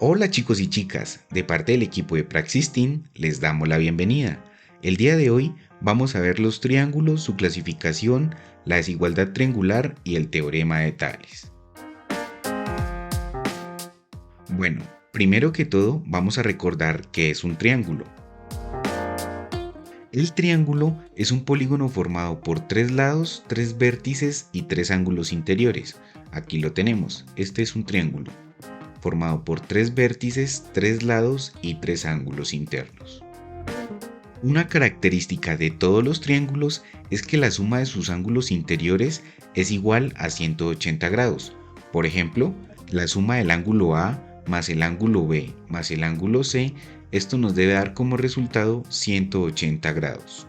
Hola chicos y chicas, de parte del equipo de Praxis Team les damos la bienvenida. El día de hoy vamos a ver los triángulos, su clasificación, la desigualdad triangular y el teorema de Tales. Bueno, primero que todo vamos a recordar qué es un triángulo. El triángulo es un polígono formado por 3 lados, 3 vértices y 3 ángulos interiores. Aquí lo tenemos, este es un triángulo, formado por 3 vértices, 3 lados y 3 ángulos internos. Una característica de todos los triángulos es que la suma de sus ángulos interiores es igual a 180 grados. Por ejemplo, la suma del ángulo A más el ángulo B más el ángulo C, esto nos debe dar como resultado 180 grados.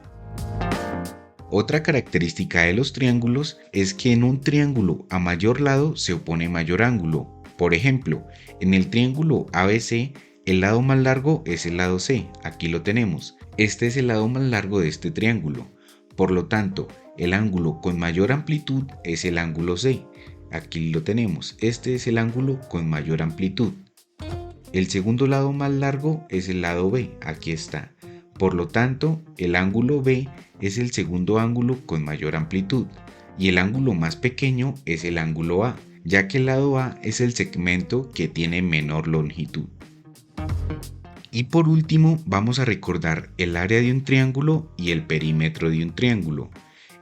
Otra característica de los triángulos es que en un triángulo a mayor lado se opone mayor ángulo. Por ejemplo, en el triángulo ABC, el lado más largo es el lado C, aquí lo tenemos. Este es el lado más largo de este triángulo. Por lo tanto, el ángulo con mayor amplitud es el ángulo C. Aquí lo tenemos, este es el ángulo con mayor amplitud. El segundo lado más largo es el lado B, aquí está. Por lo tanto, el ángulo B es el segundo ángulo con mayor amplitud y el ángulo más pequeño es el ángulo A, ya que el lado A es el segmento que tiene menor longitud. Y por último, vamos a recordar el área de un triángulo y el perímetro de un triángulo.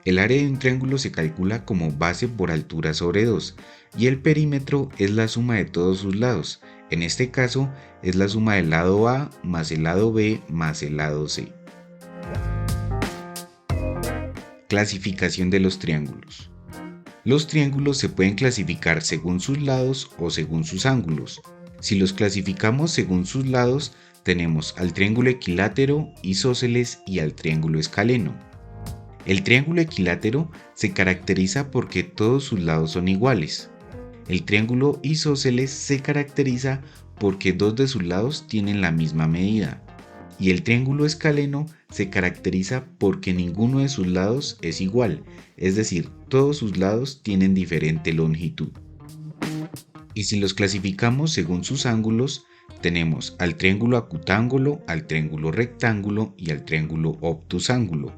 El área de un triángulo se calcula como base por altura sobre 2 y el perímetro es la suma de todos sus lados. En este caso es la suma del lado A más el lado B más el lado C. Clasificación de los triángulos. Los triángulos se pueden clasificar según sus lados o según sus ángulos. Si los clasificamos según sus lados, tenemos al triángulo equilátero, isósceles y al triángulo escaleno. El triángulo equilátero se caracteriza porque todos sus lados son iguales. El triángulo isósceles se caracteriza porque dos de sus lados tienen la misma medida. Y el triángulo escaleno se caracteriza porque ninguno de sus lados es igual, es decir, todos sus lados tienen diferente longitud. Y si los clasificamos según sus ángulos, tenemos al triángulo acutángulo, al triángulo rectángulo y al triángulo obtusángulo.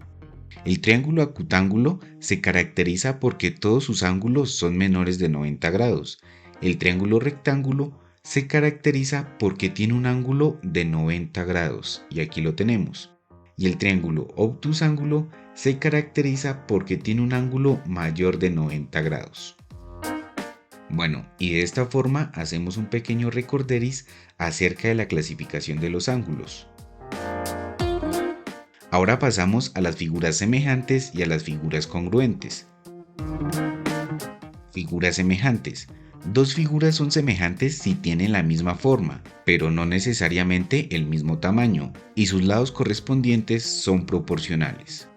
El triángulo acutángulo se caracteriza porque todos sus ángulos son menores de 90 grados. El triángulo rectángulo se caracteriza porque tiene un ángulo de 90 grados, y aquí lo tenemos. Y el triángulo obtusángulo se caracteriza porque tiene un ángulo mayor de 90 grados. Bueno, y de esta forma hacemos un pequeño recorderis acerca de la clasificación de los ángulos. Ahora pasamos a las figuras semejantes y a las figuras congruentes. Figuras semejantes. Dos figuras son semejantes si tienen la misma forma, pero no necesariamente el mismo tamaño, y sus lados correspondientes son proporcionales.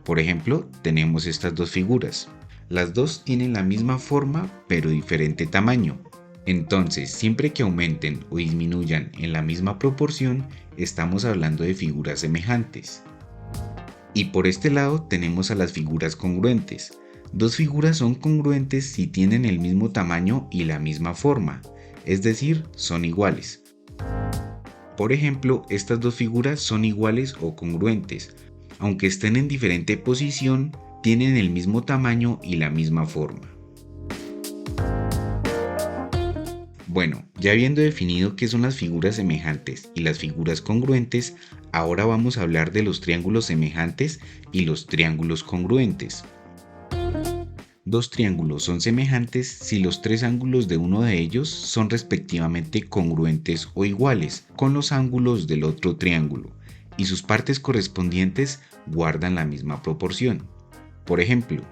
Por ejemplo, tenemos estas dos figuras. Las dos tienen la misma forma, pero diferente tamaño. Entonces, siempre que aumenten o disminuyan en la misma proporción, estamos hablando de figuras semejantes. Y por este lado tenemos a las figuras congruentes. Dos figuras son congruentes si tienen el mismo tamaño y la misma forma, es decir, son iguales. Por ejemplo, estas dos figuras son iguales o congruentes. Aunque estén en diferente posición, tienen el mismo tamaño y la misma forma. Bueno, ya habiendo definido qué son las figuras semejantes y las figuras congruentes, ahora vamos a hablar de los triángulos semejantes y los triángulos congruentes. Dos triángulos son semejantes si los tres ángulos de uno de ellos son respectivamente congruentes o iguales con los ángulos del otro triángulo y sus partes correspondientes guardan la misma proporción. Por ejemplo,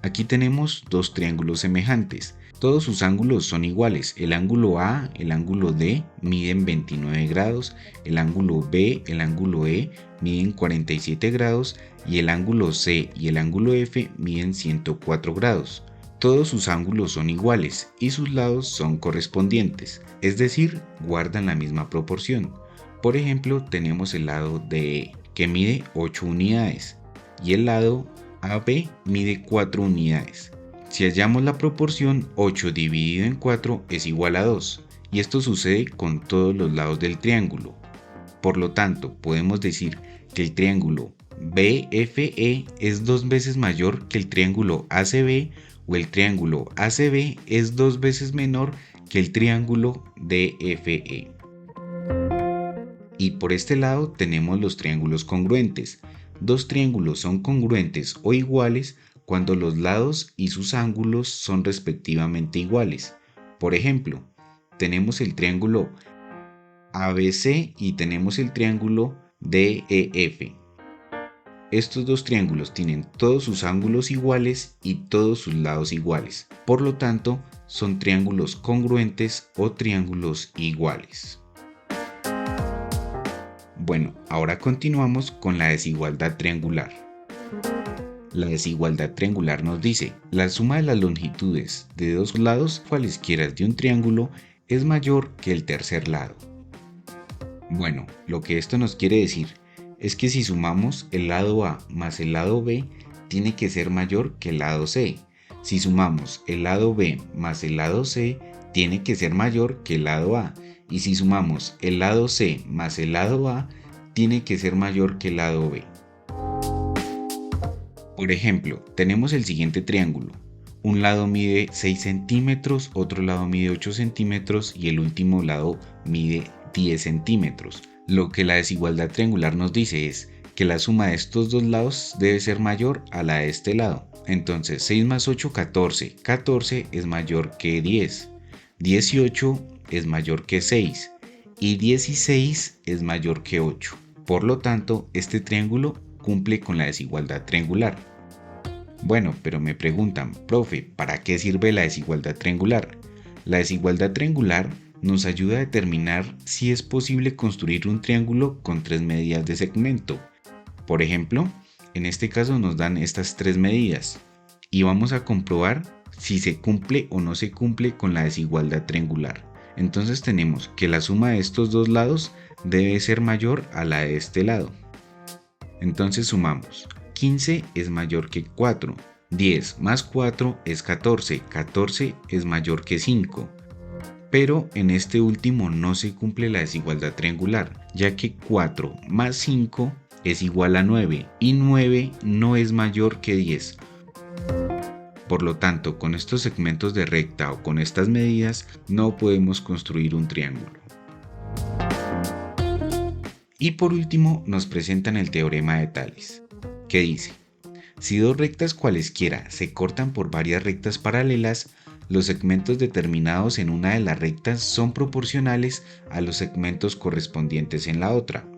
aquí tenemos dos triángulos semejantes. Todos sus ángulos son iguales. El ángulo A, el ángulo D miden 29 grados, el ángulo B, el ángulo E miden 47 grados y el ángulo C y el ángulo F miden 104 grados. Todos sus ángulos son iguales y sus lados son correspondientes, es decir, guardan la misma proporción. Por ejemplo, tenemos el lado DE que mide 8 unidades y el lado AB mide 4 unidades. Si hallamos la proporción 8 dividido en 4 es igual a 2 y esto sucede con todos los lados del triángulo. Por lo tanto, podemos decir que el triángulo BFE es 2 veces mayor que el triángulo ACB, o el triángulo ACB es 2 veces menor que el triángulo DFE. Y por este lado tenemos los triángulos congruentes. Dos triángulos son congruentes o iguales cuando los lados y sus ángulos son respectivamente iguales. Por ejemplo, tenemos el triángulo ABC y tenemos el triángulo DEF. Estos dos triángulos tienen todos sus ángulos iguales y todos sus lados iguales. Por lo tanto, son triángulos congruentes o triángulos iguales. Bueno, ahora continuamos con la desigualdad triangular. La desigualdad triangular nos dice: la suma de las longitudes de dos lados cualesquiera de un triángulo es mayor que el tercer lado. Bueno, lo que esto nos quiere decir es que si sumamos el lado A más el lado B, tiene que ser mayor que el lado C. Si sumamos el lado B más el lado C, tiene que ser mayor que el lado A. Y si sumamos el lado C más el lado A, tiene que ser mayor que el lado B. Por ejemplo, tenemos el siguiente triángulo. Un lado mide 6 centímetros, otro lado mide 8 centímetros y el último lado mide 10 centímetros. Lo que la desigualdad triangular nos dice es que la suma de estos dos lados debe ser mayor a la de este lado. Entonces 6 más 8, 14. 14 es mayor que 10. 18 es mayor que 6. Y 16 es mayor que 8. Por lo tanto, este triángulo cumple con la desigualdad triangular. Bueno, pero me preguntan, profe, ¿para qué sirve la desigualdad triangular? La desigualdad triangular nos ayuda a determinar si es posible construir un triángulo con 3 medidas de segmento. Por ejemplo, en este caso nos dan estas 3 medidas y vamos a comprobar si se cumple o no se cumple con la desigualdad triangular. Entonces tenemos que la suma de estos dos lados debe ser mayor a la de este lado. Entonces sumamos. 15 es mayor que 4. 10 más 4 es 14. 14 es mayor que 5. Pero en este último no se cumple la desigualdad triangular, ya que 4 más 5 es igual a 9 y 9 no es mayor que 10. Por lo tanto, con estos segmentos de recta o con estas medidas no podemos construir un triángulo. Y por último nos presentan el teorema de Tales, que dice: si dos rectas cualesquiera se cortan por varias rectas paralelas, los segmentos determinados en una de las rectas son proporcionales a los segmentos correspondientes en la otra.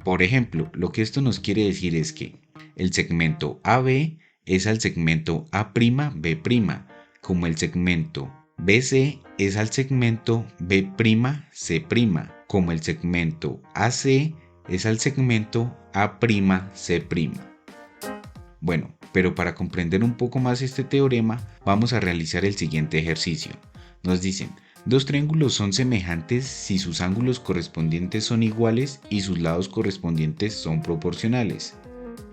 Por ejemplo, lo que esto nos quiere decir es que el segmento AB es al segmento A'B', como el segmento BC es al segmento B'C', como el segmento AC es al segmento A'C'. Bueno, pero para comprender un poco más este teorema, vamos a realizar el siguiente ejercicio. Nos dicen: dos triángulos son semejantes si sus ángulos correspondientes son iguales y sus lados correspondientes son proporcionales.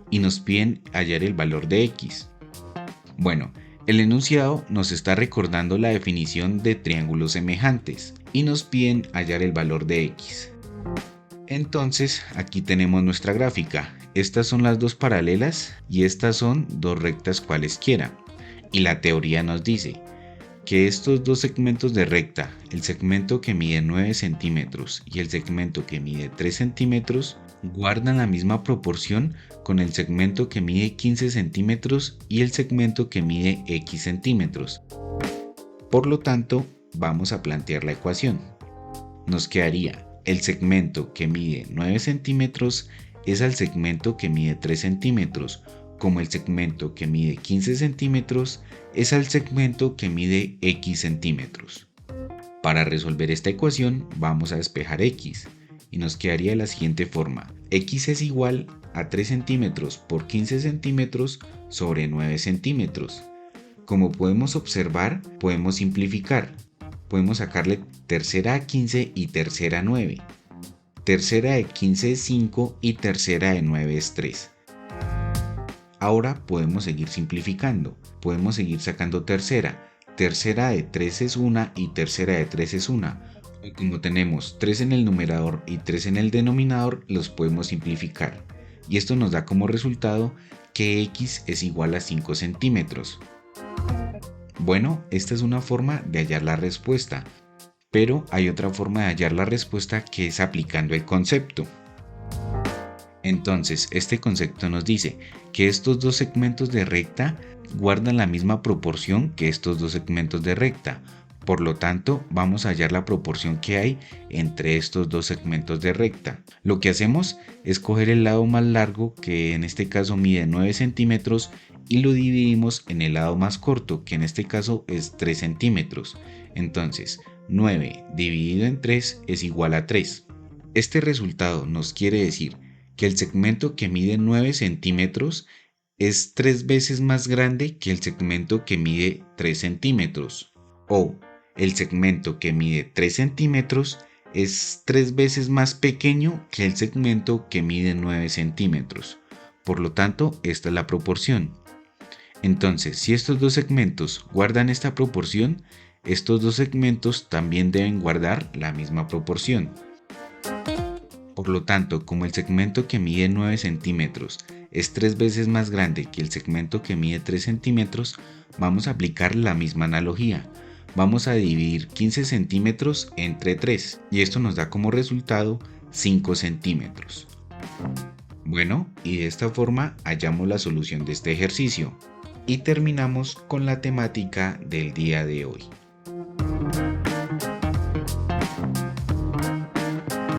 Y nos piden hallar el valor de x. Bueno, el enunciado nos está recordando la definición de triángulos semejantes y nos piden hallar el valor de x. Entonces, aquí tenemos nuestra gráfica. Estas son las dos paralelas y estas son dos rectas cualesquiera. Y la teoría nos dice que estos dos segmentos de recta, el segmento que mide 9 centímetros y el segmento que mide 3 centímetros, guardan la misma proporción con el segmento que mide 15 centímetros y el segmento que mide x centímetros. Por lo tanto, vamos a plantear la ecuación. Nos quedaría: el segmento que mide 9 centímetros es al segmento que mide 3 centímetros, como el segmento que mide 15 centímetros es al segmento que mide x centímetros. Para resolver esta ecuación vamos a despejar x y nos quedaría de la siguiente forma: x es igual a 3 centímetros por 15 centímetros sobre 9 centímetros. Como podemos observar, podemos simplificar. Podemos sacarle tercera a 15 y tercera a 9. Tercera de 15 es 5 y tercera de 9 es 3. Ahora podemos seguir simplificando. Podemos seguir sacando tercera. tercera de 3 es 1 y tercera de 3 es 1. Y como tenemos 3 en el numerador y 3 en el denominador, los podemos simplificar. Y esto nos da como resultado que x es igual a 5 centímetros. Bueno, esta es una forma de hallar la respuesta, pero hay otra forma de hallar la respuesta que es aplicando el concepto. Entonces, este concepto nos dice que estos dos segmentos de recta guardan la misma proporción que estos dos segmentos de recta. Por lo tanto, vamos a hallar la proporción que hay entre estos dos segmentos de recta. Lo que hacemos es coger el lado más largo, que en este caso mide 9 centímetros, y lo dividimos en el lado más corto, que en este caso es 3 centímetros. Entonces, 9 dividido en 3 es igual a 3. Este resultado nos quiere decir que el segmento que mide 9 centímetros es 3 veces más grande que el segmento que mide 3 centímetros. O el segmento que mide 3 centímetros es 3 veces más pequeño que el segmento que mide 9 centímetros. Por lo tanto, esta es la proporción. Entonces, si estos dos segmentos guardan esta proporción, estos dos segmentos también deben guardar la misma proporción. Por lo tanto, como el segmento que mide 9 centímetros es 3 veces más grande que el segmento que mide 3 centímetros, vamos a aplicar la misma analogía. Vamos a dividir 15 centímetros entre 3 y esto nos da como resultado 5 centímetros. Bueno, y de esta forma hallamos la solución de este ejercicio y terminamos con la temática del día de hoy.